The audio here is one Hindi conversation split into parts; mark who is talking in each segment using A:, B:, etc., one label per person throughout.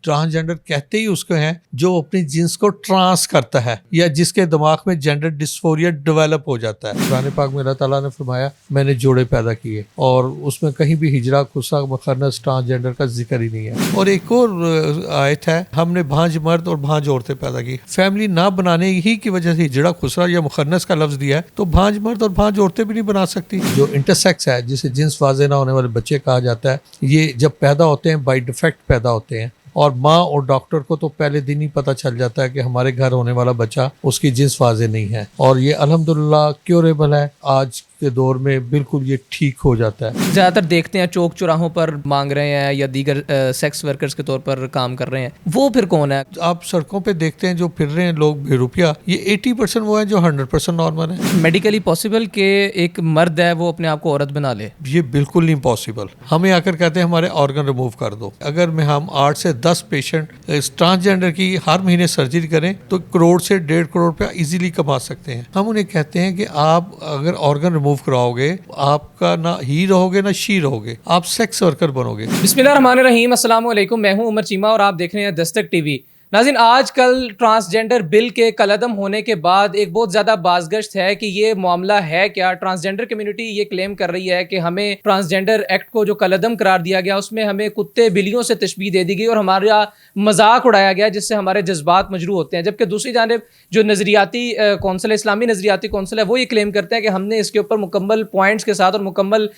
A: ट्रांसजेंडर कहते ही उसको हैं जो अपनी जिन्स को ट्रांस करता है या जिसके दिमाग में जेंडर डिस्फोरिया डेवलप हो जाता है। कुरान पाक में अल्लाह ताला ने फरमाया मैंने जोड़े पैदा किए, और उसमें कहीं भी हिजरा, खुसा, मुखन्नस, ट्रांसजेंडर का जिक्र ही नहीं है। और एक और आयत है, हमने भांज मर्द और भांज औरतें पैदा की। फैमिली ना बनाने ही की वजह से हिजड़ा, खुसरा या मुखन्नस का लफ्ज दिया है, तो भांज मर्द और भांज औरतें भी नहीं बना सकती। जो इंटरसेक्स है, जिसे जिन्स वाजे ना होने वाले बच्चे कहा जाता है, ये जब पैदा होते हैं बाय डिफेक्ट पैदा होते हैं, और माँ और डॉक्टर को तो पहले दिन ही पता चल जाता है कि हमारे घर होने वाला बच्चा उसकी जिन्स वाजे नहीं है, और ये अल्हम्दुलिल्लाह क्योरेबल है। आज के दौर में बिल्कुल ये ठीक हो जाता है।
B: ज़्यादातर देखते हैं चौक चौराहों पर मांग रहे हैं या दीगर सेक्स वर्कर्स के तौर पर काम कर रहे हैं, वो फिर कौन है?
A: आप सड़कों पे देखते हैं जो फिर रहे हैं लोग बेरुपया, ये 80% वो है जो 100% नॉर्मल है।
B: मेडिकली पॉसिबल कि एक मर्द है वो अपने आप को औरत बना ले?
A: ये बिल्कुल नहीं पॉसिबल। हमें आकर कहते हैं हमारे ऑर्गन रिमूव कर दो। अगर में हम 8 से 10 पेशेंट ट्रांसजेंडर की हर महीने सर्जरी करें तो करोड़ से 1.5 करोड़ रुपया इजीली कमा सकते हैं। हम उन्हें कहते हैं कि आप अगर ऑर्गन रिमूव कराओगे, आपका ना ही रहोगे ना शी रहोगे, आप सेक्स वर्कर बनोगे।
B: बिस्मिल्लाहिर्रहमानिर्रहीम, अस्सलाम वालेकुम। मैं हूं उमर चीमा और आप देख रहे हैं दस्तक टीवी। नाज़रीन, आजकल ट्रांसजेंडर बिल के कलअदम होने के बाद एक बहुत ज़्यादा बाज़गश्त है कि ये मामला है क्या। ट्रांसजेंडर कम्युनिटी ये क्लेम कर रही है कि हमें ट्रांसजेंडर एक्ट को जो कलअदम करार दिया गया उसमें हमें कुत्ते बिल्लियों से तशबीह दे दी गई और हमारा मजाक उड़ाया गया, जिससे हमारे जज्बात मजरू होते हैं। जबकि दूसरी जानिब जो नज़रियाती कौंसिल, इस्लामी नज़रियाती कौंसिल है, वो ये क्लेम करते हैं कि हमने इसके ऊपर मुकम्मल पॉइंट्स के साथ और मुकम्मल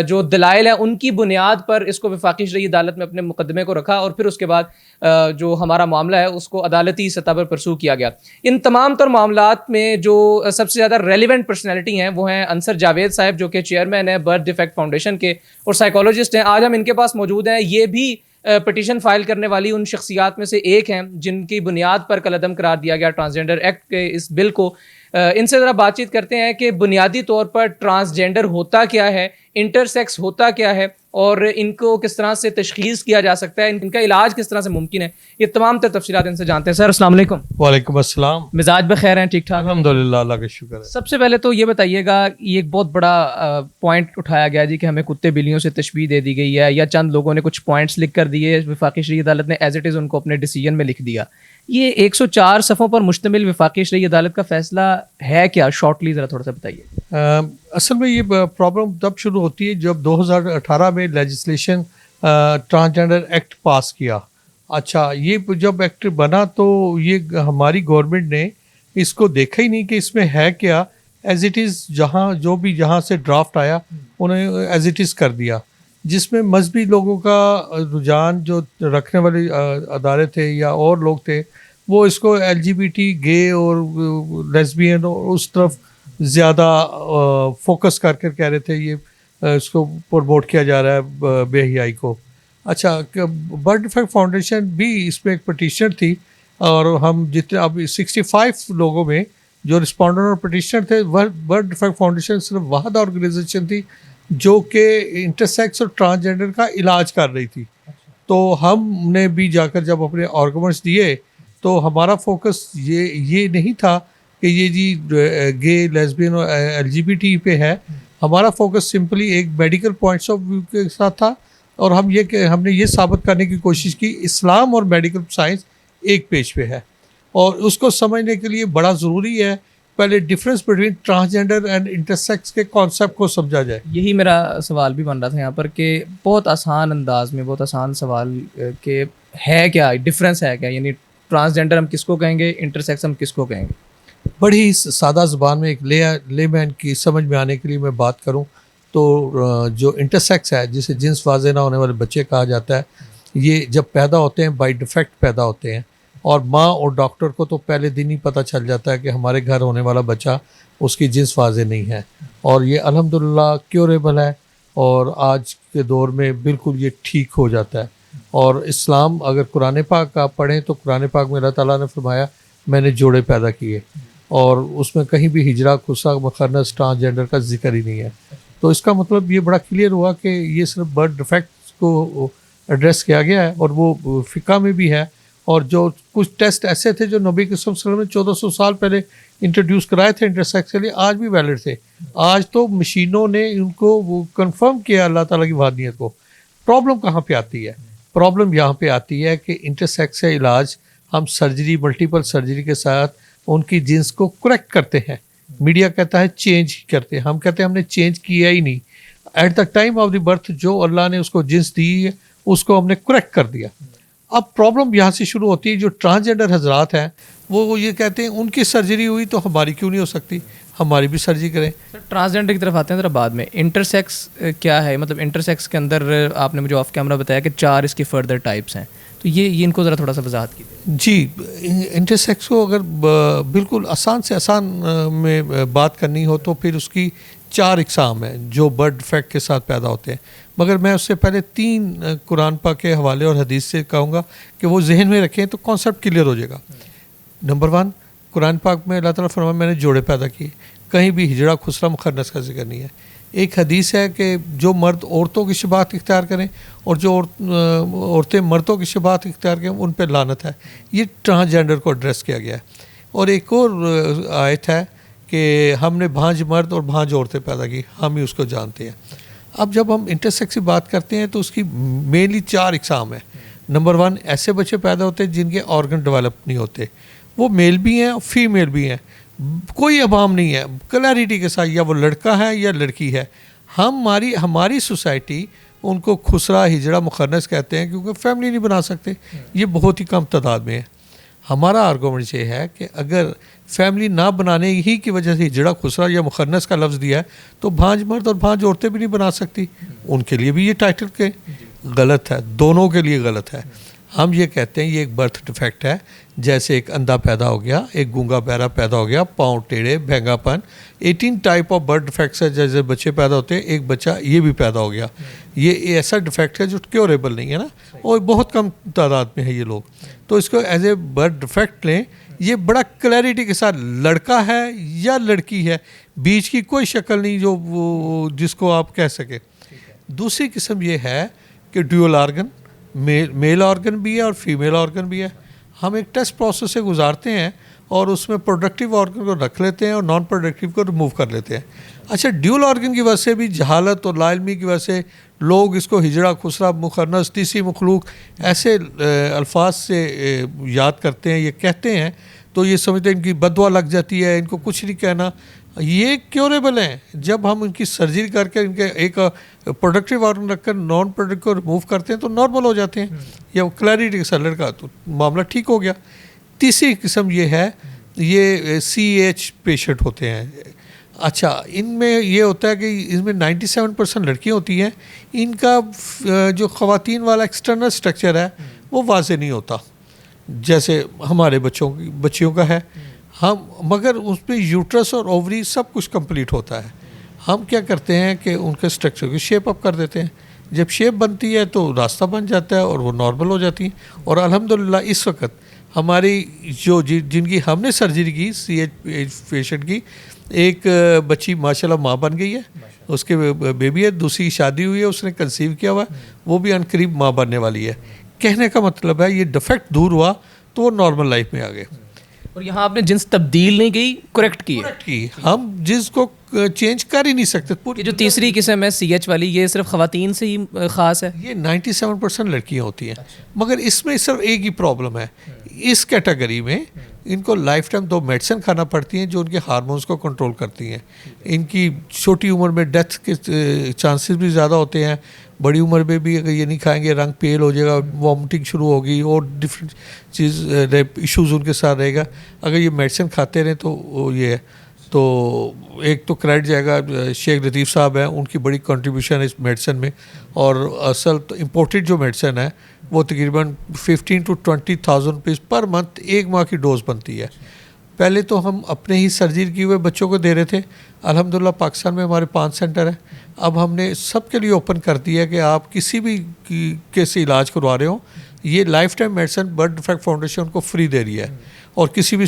B: जो दलाइल है उनकी बुनियाद पर इसको वफाकी शरई अदालत में अपने मुकदमे को रखा, और फिर उसके बाद जो हमारा मामला है उसको अदालती सतह पर परसू किया गया। इन तमाम तर मामलात में जो सबसे ज़्यादा रेलिवेंट पर्सनैलिटी हैं वो हैं अंसर जावेद साहब, जो कि चेयरमैन है बर्थ डिफेक्ट फाउंडेशन के और साइकोलॉजिस्ट हैं। आज हम इनके पास मौजूद हैं। ये भी पिटीशन फाइल करने वाली उन शख्सियात में से एक हैं जिनकी बुनियाद पर कलअदम करार दिया गया ट्रांसजेंडर एक्ट के इस बिल को। इनसे ज़रा बातचीत करते हैं कि बुनियादी तौर पर ट्रांसजेंडर होता क्या है, इंटरसेक्स होता क्या है, और इनको किस तरह से तशखीस किया जा सकता है, इनका इलाज किस तरह से मुमकिन है। ये तमाम तफसीलात इनसे जानते हैं। सर अस्सलाम वालेकुम।
A: वालेकुम अस्सलाम।
B: मिजाज बखैर हैं? ठीक ठाक?
A: अल्हम्दुलिल्लाह, अल्लाह का शुक्र है।
B: सबसे पहले तो ये बताइएगा, ये एक बहुत बड़ा पॉइंट उठाया गया जी कि हमें कुत्ते बिल्लियों से तशबीह दे दी गई है, या चंद लोगों ने कुछ पॉइंट्स लिख कर दिए, वफाकी शरई अदालत ने एज इट इज़ उनको अपने डिसीजन में लिख दिया। ये 104 सफ़ों पर मुश्तमिल वफाकी शरई अदालत का फैसला है क्या? शॉर्टली ज़रा थोड़ा सा बताइए।
A: असल में ये प्रॉब्लम तब शुरू होती है जब 2018 में लेजिस्लेशन ट्रांसजेंडर एक्ट पास किया। अच्छा, ये जब एक्ट बना तो ये हमारी गवर्नमेंट ने इसको देखा ही नहीं कि इसमें है क्या, एज इट इज़ जहाँ से ड्राफ्ट आया उन्हें एज इट इज़ कर दिया, जिसमें मजहबी लोगों का रुझान जो रखने वाले अदारे थे या और लोग थे, वो इसको LGBT, गे और लेस्बियन और उस तरफ ज़्यादा फोकस करके कह रहे थे ये इसको प्रमोट किया जा रहा है बेहयाई को। अच्छा, बर्थ डिफेक्ट फाउंडेशन भी इसमें एक पटिशनर थी, और हम जितने अब 65 लोगों में जो रिस्पॉन्डर और पटिशनर थे, बर्थ डिफेक्ट फाउंडेशन सिर्फ वाहद ऑर्गेनाइजेशन थी जो कि इंटरसेक्स और ट्रांसजेंडर का इलाज कर रही थी। तो हमने भी जाकर जब अपने आर्गूमेंट्स दिए तो हमारा फोकस ये नहीं था कि ये जी गे, लेस्बियन और LGBT पे है। हमारा फोकस सिंपली एक मेडिकल पॉइंट्स ऑफ व्यू के साथ था, और हमने ये साबित करने की कोशिश की इस्लाम और मेडिकल साइंस एक पेज पे है, और उसको समझने के लिए बड़ा ज़रूरी है पहले difference between transgender and intersex के कॉन्सेप्ट को समझा जाए।
B: यही मेरा सवाल भी बन रहा था यहाँ पर कि बहुत आसान अंदाज में, बहुत आसान सवाल के है क्या डिफरेंस है क्या, यानी ट्रांसजेंडर हम किसको कहेंगे, इंटरसेक्स हम किसको कहेंगे?
A: बड़ी सादा ज़ुबान में एक लेमैन की समझ में आने के लिए मैं बात करूं तो जो इंटरसेक्स है, जिसे जिन्स वाजे ना होने वाले बच्चे कहा जाता है, ये जब पैदा होते हैं बाय डिफेक्ट पैदा होते हैं, और माँ और डॉक्टर को तो पहले दिन ही पता चल जाता है कि हमारे घर होने वाला बच्चा उसकी जिन्स वाजे नहीं है, और ये अल्हम्दुलिल्लाह क्योरेबल है, और आज के दौर में बिल्कुल ये ठीक हो जाता है। और इस्लाम अगर कुरान पाक आप पढ़ें तो कुरान पाक में अल्लाह ताला ने फरमाया मैंने जोड़े पैदा किए, और उसमें कहीं भी हिजरा, खुसा, मुखन्नस, ट्रांसजेंडर का जिक्र ही नहीं है। तो इसका मतलब ये बड़ा क्लियर हुआ कि ये सिर्फ बर्थ डिफेक्ट्स को एड्रेस किया गया है, और वो फ़िक़ा में भी है। और जो कुछ टेस्ट ऐसे थे जो नबी सल्लल्लाहु अलैहि वसल्लम ने 1400 साल पहले इंट्रोड्यूस कराए थे इंटरसेक्स के लिए, आज भी वैलिड थे। आज तो मशीनों ने उनको वो कंफर्म किया अल्लाह ताला की वाहनियत को। प्रॉब्लम कहाँ पे आती है प्रॉब्लम यहाँ पे आती है कि इंटरसेक्स का इलाज हम सर्जरी, मल्टीपल सर्जरी के साथ उनकी जीन्स को करेक्ट करते हैं। मीडिया कहता है चेंज करते हैं, हम कहते हैं हमने चेंज किया ही नहीं। At the time of the birth जो अल्लाह ने उसको जीन्स दी है उसको हमने करेक्ट कर दिया। अब प्रॉब्लम यहाँ से शुरू होती है, जो ट्रांसजेंडर हजरात हैं वो ये कहते हैं उनकी सर्जरी हुई तो हमारी क्यों नहीं हो सकती, हमारी भी सर्जरी करें।
B: सर ट्रांसजेंडर की तरफ आते हैं ज़रा बाद में। इंटरसेक्स क्या है, मतलब इंटरसेक्स के अंदर आपने मुझे ऑफ कैमरा बताया कि 4 इसकी फर्दर टाइप्स हैं, तो ये इनको ज़रा थोड़ा सा वजाहत कीजिए।
A: जी, इंटरसेक्स को अगर बिल्कुल आसान से आसान में बात करनी हो तो फिर उसकी 4 इकसाम हैं जो बर्थ डिफेक्ट के साथ पैदा होते हैं, मगर मैं उससे पहले 3 कुरान पाक के हवाले और हदीस से कहूँगा कि वो जहन में रखें तो कॉन्सेप्ट क्लियर हो जाएगा। नंबर 1, कुरान पाक में अल्लाह ताला फरमाया मैंने जोड़े पैदा किए, कहीं भी हिजड़ा, खुसरा, मुखन्नस का जिक्र नहीं है। एक हदीस है कि जो मर्द औरतों की शबाहत इख्तियार करें और जो औरतें मर्दों की शबाहत इख्तियार करें उन पर लानत है। ये ट्रांसजेंडर को एड्रेस किया गया है। और एक और आयत है कि हमने भांज मर्द और भांज औरतें पैदा की, हम ही उसको जानते हैं। अब जब हम इंटरसेक्स की बात करते हैं तो उसकी मेनली 4 इकसाम है। नंबर 1, ऐसे बच्चे पैदा होते हैं जिनके ऑर्गन डेवलप नहीं होते, वो मेल भी हैं और फीमेल भी हैं, कोई अबाम नहीं है, क्लैरिटी के साथ या वो लड़का है या लड़की है। हमारी सोसाइटी उनको खुसरा, हिजड़ा, मुखन्नस कहते हैं क्योंकि फैमिली नहीं बना सकते, ये बहुत ही कम तादाद में है। हमारा आर्गूमेंट ये है कि अगर फैमिली ना बनाने ही की वजह से हिजड़ा, खुसरा या मुखन्नस का लफ्ज़ दिया है तो भांज मर्द और भांज औरतें भी नहीं बना सकती, उनके लिए भी ये टाइटल के गलत है, दोनों के लिए गलत है। हम ये कहते हैं ये एक बर्थ डिफेक्ट है, जैसे एक अंधा पैदा हो गया, एक गूंगा बहरा पैदा हो गया, पाँव टेढ़े, भेंगापन, 18 टाइप ऑफ बर्थ डिफेक्ट्स है। जैसे बच्चे पैदा होते हैं, एक बच्चा ये भी पैदा हो गया, ये ऐसा डिफेक्ट है जो क्योरेबल नहीं है ना, और बहुत कम तादाद में है ये लोग, तो इसको एज ए बर्थ डिफेक्ट लें। ये बड़ा क्लैरिटी के साथ लड़का है या लड़की है, बीच की कोई शक्ल नहीं जो जिसको आप कह सके। दूसरी किस्म ये है कि ड्यूअल ऑर्गन, मेल ऑर्गन भी है और फीमेल ऑर्गन भी है। हम एक टेस्ट प्रोसेस से गुजारते हैं और उसमें प्रोडक्टिव ऑर्गन को रख लेते हैं और नॉन प्रोडक्टिव को रिमूव कर लेते हैं। अच्छा, ड्यूअल ऑर्गन की वजह से भी जहालत और लाइलमी की वजह से लोग इसको हिजड़ा, खुसरा, मुखन्नस, तीसरी मखलूक ऐसे अल्फाज से याद करते हैं, ये कहते हैं तो ये समझते हैं इनकी बदवा लग जाती है, इनको कुछ नहीं कहना। ये क्योरेबल हैं। जब हम इनकी सर्जरी करके इनके एक प्रोडक्टिव ऑर्गन रखकर नॉन प्रोडक्टिव को रिमूव करते हैं तो नॉर्मल हो जाते हैं, या क्लैरिटी के साथ लड़का, तो मामला ठीक हो गया। तीसरी किस्म ये है, ये CH पेशेंट होते हैं। अच्छा, इनमें ये होता है कि इसमें 97% लड़कियाँ होती हैं, इनका जो ख़वातीन वाला एक्सटर्नल स्ट्रक्चर है वो वाज़े नहीं होता जैसे हमारे बच्चियों का है। हम मगर उसमें यूट्रस और ओवरी सब कुछ कंप्लीट होता है। हम क्या करते हैं कि उनके स्ट्रक्चर की शेप अप कर देते हैं, जब शेप बनती है तो रास्ता बन जाता है और वो नॉर्मल हो जाती हैं। और अल्हम्दुलिल्लाह इस वक्त हमारी जिनकी हमने सर्जरी की CH पेशेंट की, एक बच्ची माशाल्लाह माँ बन गई है, उसके बेबी है, दूसरी की शादी हुई है, उसने कंसीव किया हुआ है, वो भी अनकरीब माँ बनने वाली है। कहने का मतलब है ये डिफेक्ट दूर हुआ तो वो नॉर्मल लाइफ में आ गए।
B: और यहाँ आपने जिन्स तब्दील नहीं की, करेक्ट की है।
A: हम जिसको चेंज कर ही नहीं सकते।
B: ये जो तीसरी किस्म है CH वाली, ये सिर्फ ख़वातीन से ही ख़ास है?
A: ये 97% लड़कियाँ होती हैं, मगर इसमें सिर्फ एक ही प्रॉब्लम है, इस कैटेगरी में इनको लाइफ टाइम 2 मेडिसिन खाना पड़ती हैं जो उनके हार्मोन्स को कंट्रोल करती हैं। इनकी छोटी उम्र में डेथ के चांसेस भी ज़्यादा होते हैं, बड़ी उम्र में भी अगर ये नहीं खाएंगे रंग पेल हो जाएगा, वॉमिटिंग शुरू होगी और डिफरेंट चीज़ इश्यूज़ उनके साथ रहेगा। अगर ये मेडिसिन खाते रहें तो ये है, तो एक तो क्रेडिट जाएगा शेख लतीफ़ साहब हैं, उनकी बड़ी कंट्रीब्यूशन है इस मेडिसिन में। और असल तो इम्पोर्टेड जो मेडिसिन है वो तकरीबन 15 to 20,000 रुपीज़ पर मंथ 1 माह की डोज बनती है। पहले तो हम अपने ही सर्जरी किए हुए बच्चों को दे रहे थे, अल्हम्दुलिल्लाह पाकिस्तान में हमारे 5 सेंटर हैं। अब हमने सबके लिए ओपन कर दिया कि आप किसी भी के से इलाज करवा रहे हो, ये life time medicine birth defect foundation को फ्री दे रही है। और किसी भी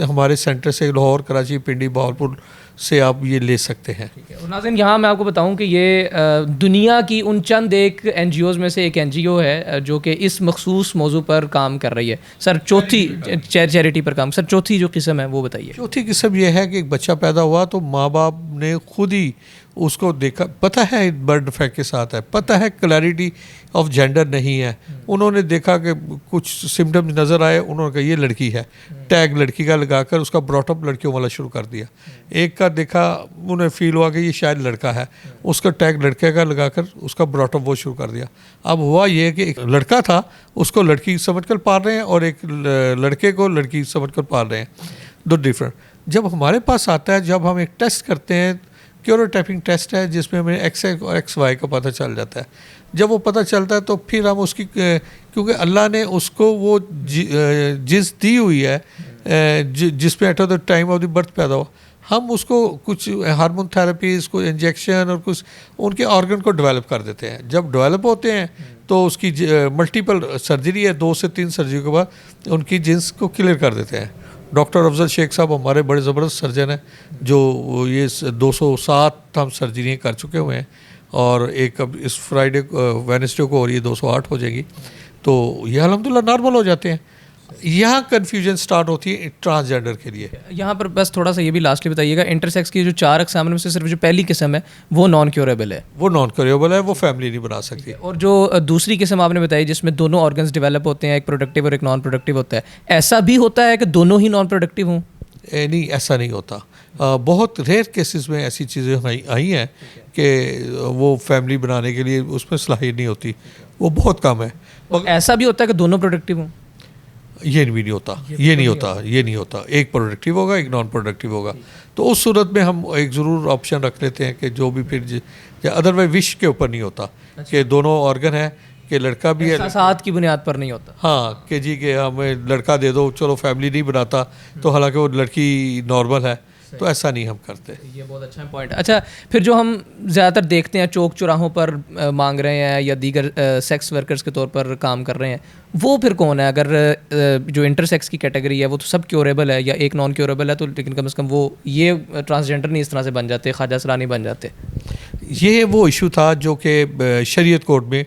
A: हमारे सेंटर से, लाहौर, कराची, पिंडी, बहावलपुर, से आप ये ले सकते हैं।
B: और नाज़रीन यहाँ मैं आपको बताऊं कि ये दुनिया की उन चंद एक NGOs में से एक NGO है जो कि इस मखसूस मौजू पर काम कर रही है। सर चौथी चैरिटी पर काम, सर चौथी जो किस्म है वो बताइए।
A: चौथी किस्म यह है कि एक बच्चा पैदा हुआ तो माँ बाप ने खुद ही उसको देखा, पता है बर्थ डिफेक्ट के साथ है, पता है क्लैरिटी ऑफ जेंडर नहीं है, उन्होंने देखा कि कुछ सिम्टम्स नज़र आए, उन्होंने कहा ये लड़की है, टैग लड़की का लगाकर उसका ब्रॉटअप लड़कियों वाला शुरू कर दिया। एक का देखा, उन्हें फील हुआ कि ये शायद लड़का है, उसका टैग लड़के का लगाकर उसका ब्रॉटअप वो शुरू कर दिया। अब हुआ ये कि एक लड़का था उसको लड़की समझकर पाल रहे हैं और एक लड़के को लड़की समझकर पाल रहे हैं, दो डिफरेंट। जब हमारे पास आता है, जब हम एक टेस्ट करते हैं, क्यूरोटाइपिंग टेस्ट है जिसमें हमें XY और XY का पता चल जाता है। जब वो पता चलता है तो फिर हम उसकी, क्योंकि अल्लाह ने उसको वो जिस दी हुई है जिसमें at the time of the birth पैदा हो, हम उसको कुछ हार्मोन थेरेपीज, कुछ इंजेक्शन और कुछ उनके ऑर्गन को डेवलप कर देते हैं। जब डेवलप होते हैं तो उसकी मल्टीपल सर्जरी है, 2 से 3 सर्जरी के बाद उनकी जिन्स को क्लियर कर देते हैं। डॉक्टर अफजल शेख साहब हमारे बड़े ज़बरदस्त सर्जन हैं जो ये 207 हम सर्जरी कर चुके हुए हैं और एक अब इस फ्राइडे वेडनेसडे को और ये 208 हो जाएगी, तो ये अल्हम्दुलिल्लाह नॉर्मल हो जाते हैं। यहाँ कन्फ्यूजन स्टार्ट होती है ट्रांसजेंडर के लिए।
B: यहाँ पर बस थोड़ा सा ये भी लास्टली बताइएगा, इंटरसेक्स की जो 4 अक़साम में से सिर्फ जो पहली किस्म है वो नॉन क्योरेबल है,
A: वो नॉन क्योरेबल है, वो फैमिली नहीं बना सकती।
B: और जो दूसरी किस्म आपने बताई जिसमें दोनों ऑर्गन्स डेवलप होते हैं, एक प्रोडक्टिव और एक नॉन प्रोडक्टिव होता है, ऐसा भी होता है कि दोनों ही नॉन प्रोडक्टिव हों?
A: नहीं, ऐसा नहीं होता। बहुत रेयर केसेस में ऐसी चीज़ें आई हैं कि वो फैमिली बनाने के लिए उसमें सलाहियत नहीं होती, वो बहुत कम है।
B: ऐसा भी होता है कि दोनों प्रोडक्टिव हों?
A: ये भी नहीं होता, ये नहीं होता। एक प्रोडक्टिव होगा, एक नॉन प्रोडक्टिव होगा। तो उस सूरत में हम एक ज़रूर ऑप्शन रख लेते हैं कि जो भी फिर अदरवाइज विश के ऊपर नहीं होता कि दोनों ऑर्गन है, कि लड़का भी है,
B: साथ की बुनियाद पर नहीं होता।
A: हाँ, कि जी कि हमें लड़का दे दो, चलो फैमिली नहीं बनाता तो हालांकि वो लड़की नॉर्मल है, तो ऐसा नहीं हम करते।
B: ये बहुत अच्छा पॉइंट है। अच्छा, फिर जो हम ज़्यादातर देखते हैं चौक चौराहों पर मांग रहे हैं या दीगर सेक्स वर्कर्स के तौर पर काम कर रहे हैं, वो फिर कौन है? अगर जो इंटरसेक्स की कैटेगरी है वो तो सब क्योरेबल है या एक नॉन क्योरेबल है, तो लेकिन कम से कम वो ये ट्रांसजेंडर नहीं इस तरह से बन जाते, ख्वाजा सलानी बन जाते।
A: ये वो इशू था जो कि शरीयत कोर्ट में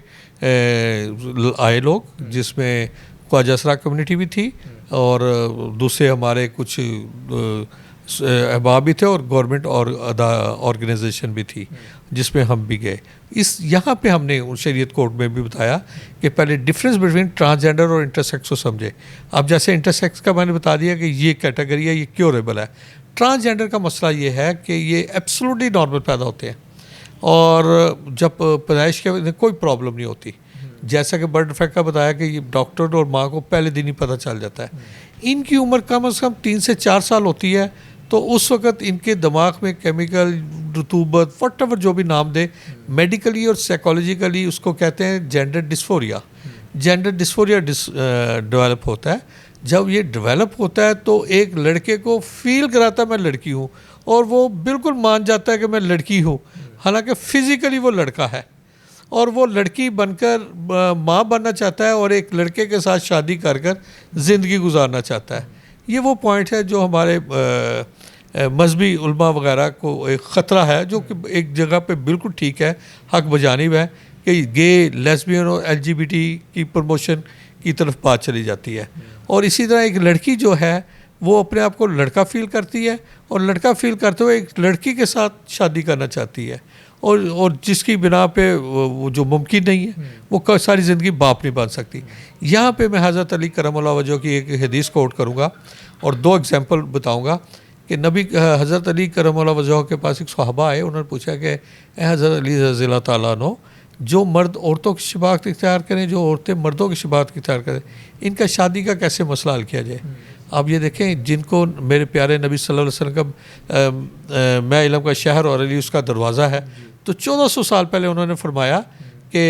A: आए लोग, जिसमें ख्वाजा सरा कम्युनिटी भी थी और दूसरे हमारे कुछ अहबाब भी थे और गवर्नमेंट और ऑर्गेनाइजेशन भी थी जिसमें हम भी गए। इस यहाँ पे हमने शरीयत कोर्ट में भी बताया कि पहले डिफरेंस बिटवीन ट्रांसजेंडर और इंटरसेक्स को समझे। अब जैसे इंटरसेक्स का मैंने बता दिया कि ये कैटेगरी है, ये क्योरेबल है। ट्रांसजेंडर का मसला ये है कि ये एब्सोल्युटली नॉर्मल पैदा होते हैं और जब पैदाइश के कोई प्रॉब्लम नहीं होती। जैसा कि बर्थ डिफेक्ट का बताया कि ये डॉक्टर और माँ को पहले दिन ही पता चल जाता है। इनकी उम्र कम से कम 3 से 4 साल होती है, तो उस वक्त इनके दिमाग में केमिकल, रतूबत, वटएवर जो भी नाम दे, मेडिकली और साइकोलॉजिकली उसको कहते हैं gender dysphoria. Gender dysphoria develop होता है। जब ये डेवलप होता है तो एक लड़के को फील कराता है मैं लड़की हूँ और वो बिल्कुल मान जाता है कि मैं लड़की हूँ, हालांकि फ़िज़िकली वो लड़का है और वो लड़की बनकर माँ बनना चाहता है और एक लड़के के साथ शादी कर कर ज़िंदगी गुजारना चाहता है। ये वो पॉइंट है जो हमारे मजहबी उल्मा वगैरह को एक ख़तरा है, जो कि एक जगह पे बिल्कुल ठीक है, हक बजानिब है कि गे, लेस्बियन और LGBT की प्रमोशन की तरफ बात चली जाती है। और इसी तरह एक लड़की जो है वो अपने आप को लड़का फील करती है और लड़का फील करते हुए एक लड़की के साथ शादी करना चाहती है और जिसकी बिना पे वो जो मुमकिन नहीं है, वो सारी ज़िंदगी बाप नहीं बन सकती। यहाँ पे मैं हज़रत अली करमल्लाह वजह की एक हदीस कोट करूँगा और 2 एग्जांपल बताऊँगा कि नबी हज़रत अली करमल्लाह वजह के पास एक सहाबा आए, उन्होंने पूछा कि हज़रत अली रज़ियल्लाहु ताला अन्हु, जो मर्द औरतों की शबाहत इख्तियार करें, जो औरतें मर्दों की शबाहत इख्तियार करें, इनका शादी का कैसे मसला हल किया जाए। आप ये देखें, जिनको मेरे प्यारे नबी सल्लल्लाहु अलैहि वसल्लम का मैं इल्म का शहर और अली उसका दरवाज़ा है, तो 1400 साल पहले उन्होंने फरमाया कि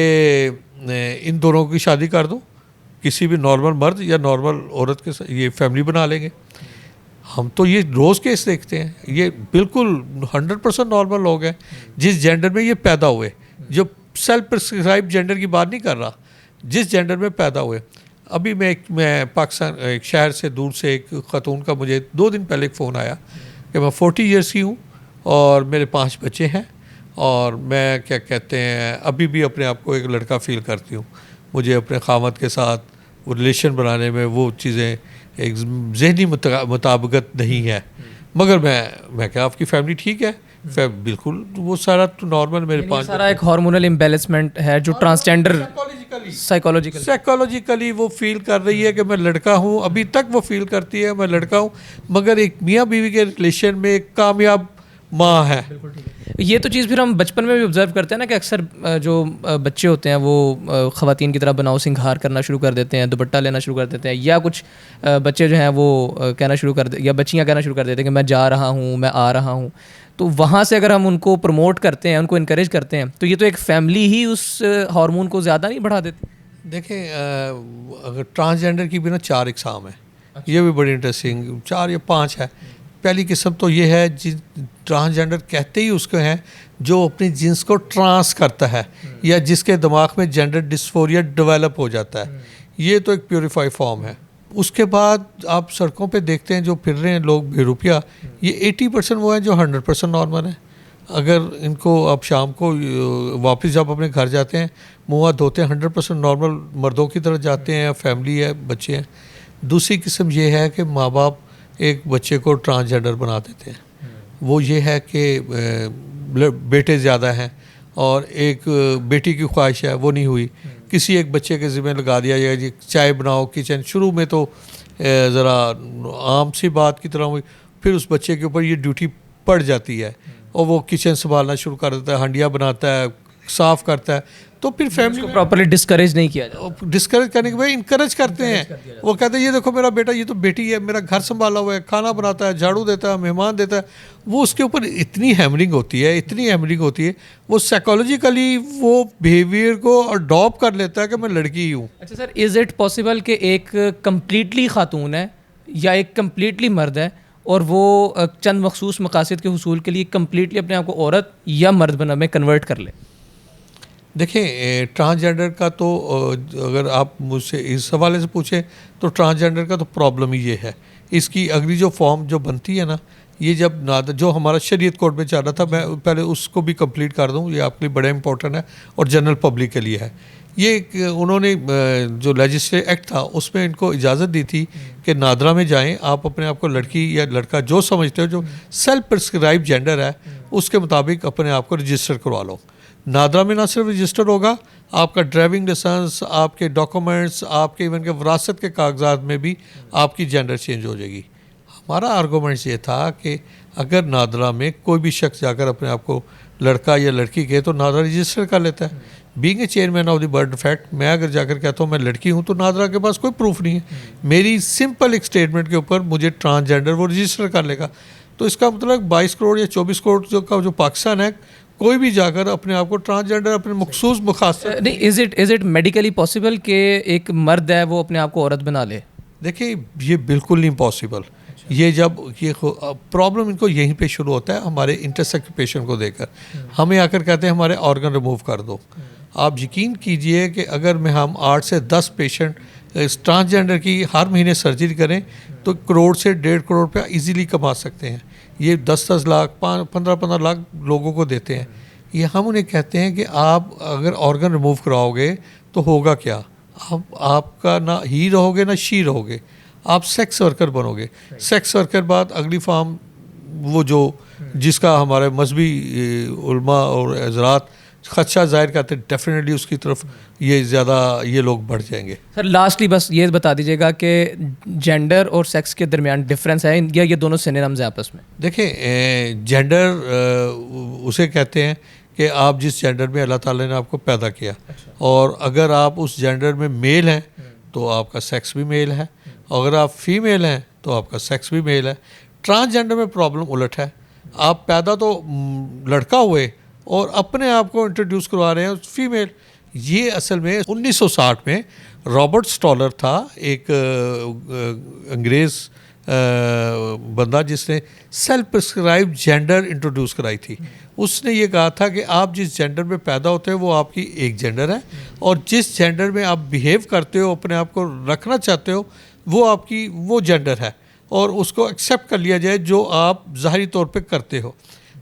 A: इन दोनों की शादी कर दो, किसी भी नॉर्मल मर्द या नॉर्मल औरत के साथ ये फैमिली बना लेंगे। हम तो ये रोज़ केस देखते हैं, ये बिल्कुल 100% नॉर्मल लोग हैं जिस जेंडर में ये पैदा हुए, जो सेल्फ प्रिस्क्राइब जेंडर की बात नहीं कर रहा, जिस जेंडर में पैदा हुए। अभी मैं पाकिस्तान एक शहर से दूर से एक ख़तून का मुझे 2 दिन पहले एक फ़ोन आया कि मैं 40 ईयर्स की हूँ और मेरे 5 बच्चे हैं और मैं क्या कहते हैं अभी भी अपने आप को एक लड़का फील करती हूँ। मुझे अपने खामद के साथ वो रिलेशन बनाने में वो चीज़ें एक जहनी मुताबिकत नहीं है। मगर मैं क्या आपकी फैमिली ठीक है? बिल्कुल वो सारा तो नॉर्मल मेरे
B: यानी
A: 5
B: सारा एक हार्मोनल इम्बैलेंसमेंट है जो ट्रांसजेंडर साइकोलॉजिकली
A: वो फील कर रही है कि मैं लड़का हूँ। अभी तक वो फील करती है मैं लड़का हूँ, मगर एक मियाँ बीवी के रिलेशन में एक कामयाब माँ है।
B: ये तो चीज़ फिर हम बचपन में भी ऑब्जर्व करते हैं ना कि अक्सर जो बच्चे होते हैं वो ख़वातीन की तरह बनाओ सिंगार करना शुरू कर देते हैं, दुपट्टा लेना शुरू कर देते हैं, या कुछ बच्चे जो हैं वो कहना शुरू कर दे या बच्चियाँ कहना शुरू कर देते हैं कि मैं जा रहा हूँ, मैं आ रहा हूँ। तो वहाँ से अगर हम उनको प्रमोट करते हैं, उनको इनक्रेज करते हैं, तो ये तो एक फैमिली ही उस हार्मोन को ज़्यादा नहीं बढ़ा देती।
A: देखें अगर ट्रांसजेंडर की भी ना 4 इकसाम है। ये भी बड़ी इंटरेस्टिंग 4 या 5 है। पहली किस्म तो ये है जिस ट्रांसजेंडर कहते ही उसको हैं जो अपनी जिन्स को ट्रांस करता है या जिसके दिमाग में जेंडर डिस्फोरिया डेवलप हो जाता है। ये तो एक प्योरीफाई फॉर्म है। उसके बाद आप सड़कों पे देखते हैं जो फिर रहे हैं लोग बेरुपिया, ये 80% वो हैं जो 100% नॉर्मल हैं। अगर इनको आप शाम को वापस जब अपने घर जाते हैं मुँह हाथ धोते हैं 100% नॉर्मल मर्दों की तरह जाते हैं, फैमिली है, बच्चे हैं। दूसरी किस्म ये है कि माँ बाप एक बच्चे को ट्रांसजेंडर बना देते हैं। वो ये है कि बेटे ज़्यादा हैं और एक बेटी की ख्वाहिश है वो नहीं हुई, किसी एक बच्चे के ज़िम्मे लगा दिया जाए जी चाय बनाओ किचन। शुरू में तो ज़रा आम सी बात की तरह हुई, फिर उस बच्चे के ऊपर ये ड्यूटी पड़ जाती है और वो किचन संभालना शुरू कर देता है, हंडिया बनाता है, साफ़ करता है। तो फिर फैमिली
B: को प्रॉपर्ली डिस्करेज नहीं किया जाता।
A: डिस्करेज करने के बाद इनकरेज करते हैं। वो कहते हैं ये देखो मेरा बेटा, ये तो बेटी है, मेरा घर संभाला हुआ है, खाना बनाता है, झाड़ू देता है, मेहमान देता है। वो उसके ऊपर इतनी हैमरिंग होती है, इतनी हैमरिंग होती है, वो साइकोलॉजिकली वो बिहेवियर को अडॉप्ट कर लेता है कि मैं लड़की ही हूँ।
B: अच्छा सर, इज़ इट पॉसिबल कि एक कम्प्लीटली खातून है या एक कम्प्लीटली मर्द है और वो चंद मखसूस मकासद के हुसूल के लिए कम्प्लीटली अपने आप को औरत या मर्द बना में कन्वर्ट कर ले?
A: देखें ट्रांसजेंडर का तो अगर आप मुझसे इस हवाले से पूछें तो ट्रांसजेंडर का तो प्रॉब्लम ही ये है। इसकी अगली जो फॉर्म जो बनती है ना, ये जब जो हमारा शरीयत कोड में चल रहा था, मैं पहले उसको भी कंप्लीट कर दूं, ये आपके लिए बड़ा इंपॉर्टेंट है और जनरल पब्लिक के लिए है। ये उन्होंने जो लेजिस्लेटिव एक्ट था उसमें इनको इजाज़त दी थी कि नादरा में जाएं, आप अपने आप को लड़की या लड़का जो समझते हो, जो सेल्फ प्रिस्क्राइब जेंडर है उसके मुताबिक अपने आप को रजिस्टर करवा लो। नादरा में ना सिर्फ रजिस्टर होगा, आपका ड्राइविंग लाइसेंस, आपके डॉक्यूमेंट्स, आपके इवन के विरासत के कागजात में भी आपकी जेंडर चेंज हो जाएगी। हमारा आर्गूमेंट्स ये था कि अगर नादरा में कोई भी शख्स जाकर अपने आप को लड़का या लड़की कहे तो नादरा रजिस्टर कर लेता है। Being a chairman of the bird fact, मैं अगर जाकर कहता हूँ मैं लड़की हूँ तो नादरा के पास कोई प्रूफ नहीं है। मेरी सिंपल एक स्टेटमेंट के ऊपर मुझे ट्रांसजेंडर वो रजिस्टर कर लेगा। तो इसका मतलब 22 करोड़ या 24 करोड़ जो पाकिस्तान है, कोई भी जाकर अपने आप को ट्रांसजेंडर अपने मखसूस मुखासब
B: नहीं, इज़ इट मेडिकली पॉसिबल कि एक मर्द है वो अपने आप को औरत बना ले?
A: देखिए ये बिल्कुल नहीं पॉसिबल। ये जब ये प्रॉब्लम इनको यहीं पे शुरू होता है हमारे इंटरसेक्स पेशेंट को देखकर। हमें आकर कहते हैं हमारे ऑर्गन रिमूव कर दो। आप यकीन कीजिए कि अगर हम 8 से 10 पेशेंट ट्रांसजेंडर की हर महीने सर्जरी करें तो करोड़ से 1.5 करोड़ रुपया इजीली कमा सकते हैं। ये 10-10 लाख 15-15 लाख लोगों को देते हैं। ये हम उन्हें कहते हैं कि आप अगर ऑर्गन रिमूव कराओगे तो होगा क्या, आपका ना ही रहोगे ना शी रहोगे, आप सेक्स वर्कर बनोगे। सेक्स वर्कर बाद अगली फॉर्म वो जो जिसका हमारे मजहबी उलमा और हज़रात खदशा जाहिर करते हैं, डेफिनेटली उसकी तरफ ये ज़्यादा ये लोग बढ़ जाएंगे।
B: सर लास्टली बस ये बता दीजिएगा कि जेंडर और सेक्स के दरमियान डिफरेंस है या ये दोनों सिनोनिम्स हैं आपस में?
A: देखें जेंडर उसे कहते हैं कि आप जिस जेंडर में अल्लाह ताला ने आपको पैदा किया, और अगर आप उस जेंडर में मेल हैं तो आपका सेक्स भी मेल है, अगर आप फीमेल हैं तो आपका सेक्स भी मेल है। ट्रांसजेंडर में प्रॉब्लम उलट है, आप पैदा तो लड़का हुए और अपने आप को इंट्रोड्यूस करवा रहे हैं फीमेल। ये असल में 1960 में रॉबर्ट स्टॉलर था, एक अंग्रेज़ बंदा जिसने सेल्फ प्रिस्क्राइब जेंडर इंट्रोड्यूस कराई थी। उसने ये कहा था कि आप जिस जेंडर में पैदा होते हैं वो आपकी एक जेंडर है, और जिस जेंडर में आप बिहेव करते हो, अपने आप को रखना चाहते हो, वो आपकी वो जेंडर है, और उसको एक्सेप्ट कर लिया जाए जो आप ज़ाहरी तौर पे करते हो।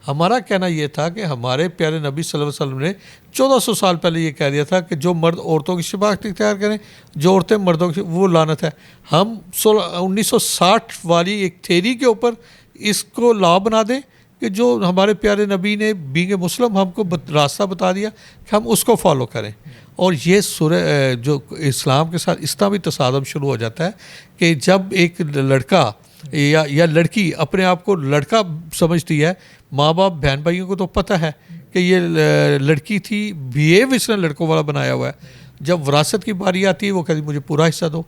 A: हमारा कहना ये था कि हमारे प्यारे नबी सल्लल्लाहु अलैहि वसल्लम ने 1400 साल पहले ये कह दिया था कि जो मर्द औरतों की शबाहत इख्तियार करें, जो औरतें मर्दों की, वो लानत है। हम 1960 वाली एक थेरी के ऊपर इसको लॉ बना दें कि जो हमारे प्यारे नबी ने बींग मुस्लिम हमको रास्ता बता दिया कि हम उसको फॉलो करें। और ये जो इस्लाम के साथ इस तरह भी तसादम शुरू हो जाता है कि जब एक लड़का या लड़की अपने आप को लड़का समझती है, माँ बाप बहन भाइयों को तो पता है कि ये लड़की थी, बिहेव इसने लड़कों वाला बनाया हुआ है। जब विरासत की बारी आती है वो कहती मुझे पूरा हिस्सा दो।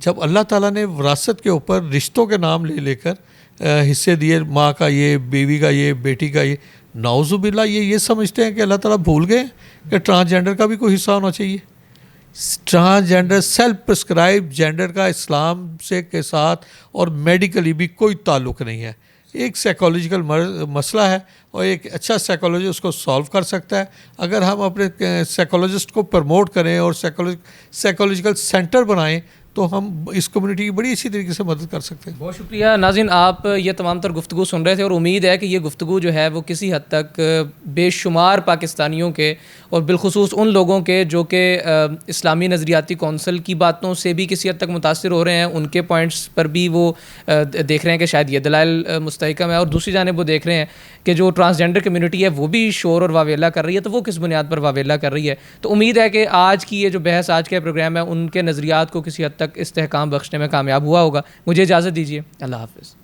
A: जब अल्लाह ताला ने विरासत के ऊपर रिश्तों के नाम ले लेकर हिस्से दिए, माँ का ये, बीवी का ये, बेटी का ये, नाउजुबिल्ला ये समझते हैं कि अल्लाह ताला भूल गए कि ट्रांसजेंडर का भी कोई हिस्सा होना चाहिए। ट्रांसजेंडर सेल्फ प्रिस्क्राइब जेंडर का इस्लाम से के साथ और मेडिकली भी कोई ताल्लुक़ नहीं है। एक साइकोलॉजिकल मसला है और एक अच्छा साइकोलॉजिस्ट उसको सॉल्व कर सकता है। अगर हम अपने साइकोलॉजिस्ट को प्रमोट करें और साइकोलॉजिकल सेंटर बनाएं तो हम इस कम्युनिटी की बड़ी अच्छी तरीके से मदद कर सकते हैं।
B: बहुत शुक्रिया नाज़रीन, आप ये तमाम तर गुफ्तगू सुन रहे थे और उम्मीद है कि ये गुफ्तगू जो है वो किसी हद तक बेशुमार पाकिस्तानियों के और बिलखुसूस उन लोगों के जो कि इस्लामी नज़रियाती कौंसल की बातों से भी किसी हद तक मुतासिर हो रहे हैं, उनके पॉइंट्स पर भी वो देख रहे हैं कि शायद ये दलाइल मुस्तहकम है, और दूसरी जानिब वो देख रहे हैं कि जो ट्रांसजेंडर कम्युनिटी है वो भी शोर और वावेला कर रही है, तो वो किस बुनियाद पर वावेला कर रही है। तो उम्मीद है कि आज की ये जो बहस, आज का प्रोग्राम है, उनके नज़रियात को किसी हद तक इस्तेहकाम बख्शने में कामयाब हुआ होगा। मुझे इजाज़त दीजिए, अल्लाह हाफ़िज़।